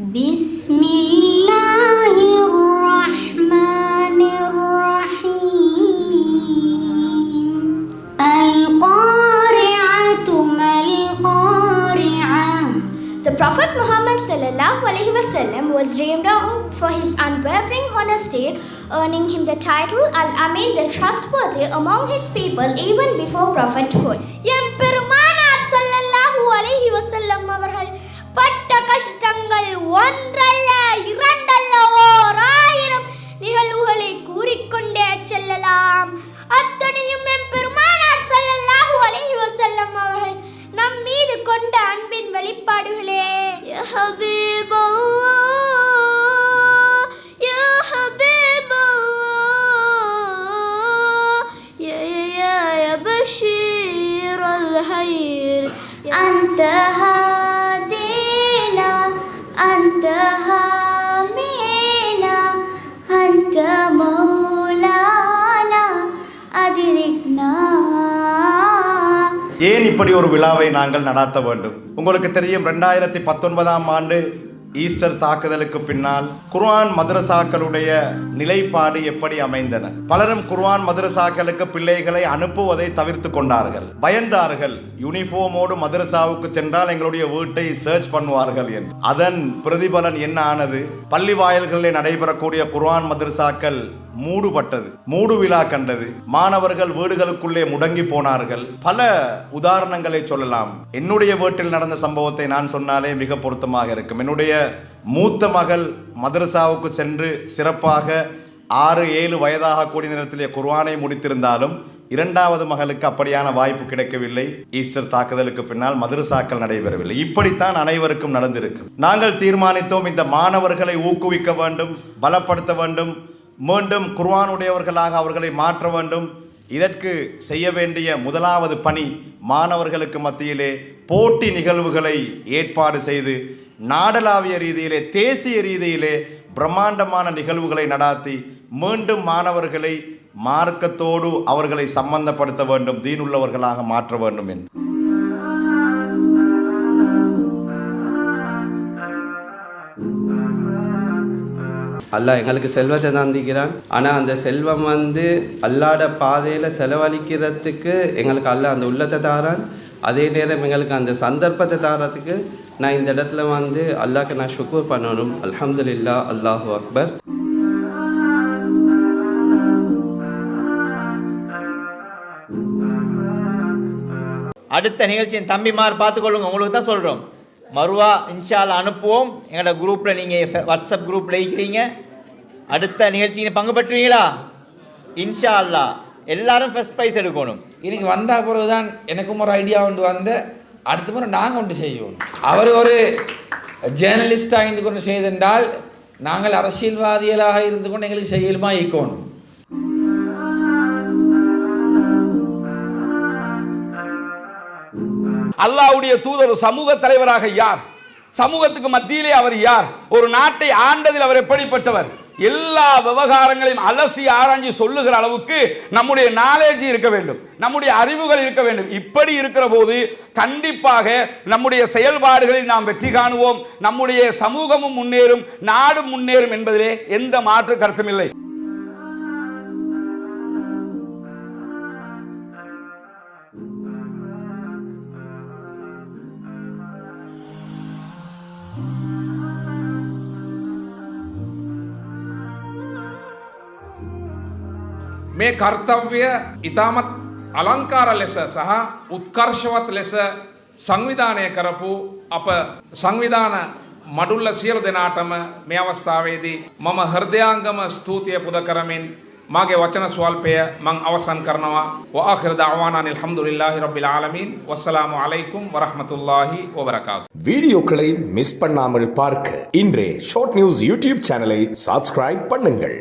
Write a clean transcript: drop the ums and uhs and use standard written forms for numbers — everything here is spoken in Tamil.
بسم الله الرحمن الرحيم القارعة ما القارعة. The Prophet Muhammad ﷺ was renowned for his unwavering honesty, earning him the title Al-Amin, the trustworthy among his people even before prophethood. எம்பெருமானார் ஸல்லல்லாஹு அலைஹி வஸல்லம் அவர்கள் பட்ட கஷ்டங்கள் ஒன்றல்ல இரண்டல்ல ஓர் ஆயிரம் நிகழ்வுகளை கூறிக்கொண்டே செல்லலாம். அத்தனையும் எம்பெருமானார் ஸல்லல்லாஹு அலைஹி வஸல்லம் அவர்கள் நம் மீது கொண்ட அன்பின் வெளிப்பாடுகளே. யா ஹபீபல்லாஹ் யா ஹபீபல்லாஹ் யா யா யா பஷீரல் ஹைர் அன்த ஹாதீனா அன்த ஹாமீனா அன்த மௌலானா அதிரிக்னா. ஏன் இப்படி ஒரு விழாவை நாங்கள் நடாத்த வேண்டும்? உங்களுக்கு தெரியும், 2019ஆம் ஆண்டு ஈஸ்டர் தாக்குதலுக்கு பின்னால் குர்ஆன் மதரசாக்களுடைய நிலைப்பாடு எப்படி அமைந்தன? பலரும் குர்ஆன் மதரசாக்களுக்கு பிள்ளைகளை அனுப்புவதை தவிர்த்து கொண்டார்கள், பயந்தார்கள். யூனிஃபார்மோடு மதரசாவுக்கு சென்றால் எங்களுடைய வீட்டை சர்ச் பண்ணுவார்கள் என்று. அதன் பிரதிபலன் என்ன ஆனது? பள்ளி வாயில்களில் நடைபெறக்கூடிய குர்ஆன் மதரசாக்கள் மூடுபட்டது, மூடு விழா கண்டது. மாணவர்கள் வீடுகளுக்குள்ளே முடங்கி போனார்கள். பல உதாரணங்களை சொல்லலாம். என்னுடைய வீட்டில் நடந்த சம்பவத்தை நான் சொன்னாலே மிக பொருத்தமாக இருக்கும். என்னுடைய மூத்த மகள் மதரசாவுக்கு சென்று சிறப்பாக 6-7 வயதாக கூடிய நேரத்திலே குர்ஆனை முடித்திருந்தாலும் இரண்டாவது மகளுக்கு அப்படியான வாய்ப்பு கிடைக்கவில்லை. ஈஸ்டர் தாக்குதலுக்கு பின்னால் மதரசாக்கள் நடைபெறவில்லை. இப்படித்தான் அனைவருக்கும் நடந்திருக்கு. நாங்கள் தீர்மானித்தோம், இந்த மாணவர்களை ஊக்குவிக்க வேண்டும், பலப்படுத்த வேண்டும், மீண்டும் குர்ஆனுடையவர்களாக அவர்களை மாற்ற வேண்டும். இதற்கு செய்ய வேண்டிய முதலாவது பணி, மாணவர்களுக்கு மத்தியிலே போட்டி நிகழ்வுகளை ஏற்பாடு செய்து நாடளாவிய ரீதியிலே, தேசிய ரீதியிலே பிரம்மாண்டமான நிகழ்வுகளை நடாத்தி மீண்டும் மாணவர்களை மார்க்கத்தோடு அவர்களை சம்பந்தப்படுத்த வேண்டும், தீனுள்ளவர்களாக மாற்ற வேண்டும் என்று. அல்லாஹ் எங்களுக்கு செல்வத்தை தந்திக்கிறான். ஆனால் அந்த செல்வம் அல்லாட பாதையில் செலவழிக்கிறதுக்கு எங்களுக்கு அல்லாஹ் அந்த உள்ளத்தை தாரான். அதே நேரம் எங்களுக்கு அந்த சந்தர்ப்பத்தை தாரத்துக்கு நான் இந்த இடத்துல அல்லாஹ்க்கு நான் ஷுக்ர் பண்ணணும். அல்ஹம்துலில்லாஹ், அல்லாஹு அக்பர். அடுத்த நிகழ்ச்சியின் தம்பிமார் பார்த்துக்கொள்ளுங்க, உங்களுக்கு தான் சொல்கிறோம். மறுவா இன்ஷால்லா அனுப்புவோம். எங்களோட குரூப்பில் நீங்கள் வாட்ஸ்அப் குரூப்பில் இருக்கிறீங்க. அடுத்த நிகழ்ச்சியை பங்கு பெற்றுவீங்களா? இன்ஷா அல்லா எல்லாரும் ஃபர்ஸ்ட் ப்ரைஸ் எடுக்கணும். இன்னைக்கு வந்த பிறகு தான் எனக்கும் ஒரு ஐடியா கொண்டு அடுத்த முறை நாங்கள் ஒன்று செய்வோம். அவர் ஒரு ஜேர்னலிஸ்டாக இருந்து கொண்டு செய்தென்றால் நாங்கள் அரசியல்வாதிகளாக இருந்து கொண்டு எங்களுக்கு செய்யலுமா ஈக்கணும். அல்லாஹ்வுடைய தூதர் சமூக தலைவராக யார்? சமூகத்துக்கு மத்தியிலே அவர் யார்? ஒரு நாட்டை ஆண்டதில் அவர் எப்படிப்பட்டவர்? எல்லா விவகாரங்களையும் அலசி ஆராய்ச்சி சொல்லுகிற அளவுக்கு நம்முடைய நாலேஜ் இருக்க வேண்டும், நம்முடைய அறிவுகள் இருக்க வேண்டும். இப்படி இருக்கிற போது கண்டிப்பாக நம்முடைய செயல்பாடுகளில் நாம் வெற்றி காணுவோம். நம்முடைய சமூகமும் முன்னேறும், நாடும் முன்னேறும் என்பதிலே எந்த மாற்று கருத்தும் இல்லை. මේ කර්තව්‍ය ඉතාමත් අලංකාර ලෙස සහ උත්කර්ෂවත් ලෙස සංවිධානය කරපු අප සංවිධාන මඩුල්ල සියලු දෙනාටම මේ අවස්ථාවේදී මම හෘදයාංගම ස්තුතිය පුද කරමින් මාගේ වචන ස්වල්පය මං අවසන් කරනවා. වආඛිර දඅවානා අල්හම්දුලිල්ලාහි රබ්බිல் ආලමීன் வஸ்ஸலாமு அலைக்கும் வரஹ்மத்துல்லாஹி வபரகாத்துஹு. வீடியோக்களை மிஸ் பண்ணாமல் பார்க்க இன்றே ஷார்ட் நியூஸ் யூடியூப் சேனலை சப்ஸ்கிரைப் பண்ணுங்கள்.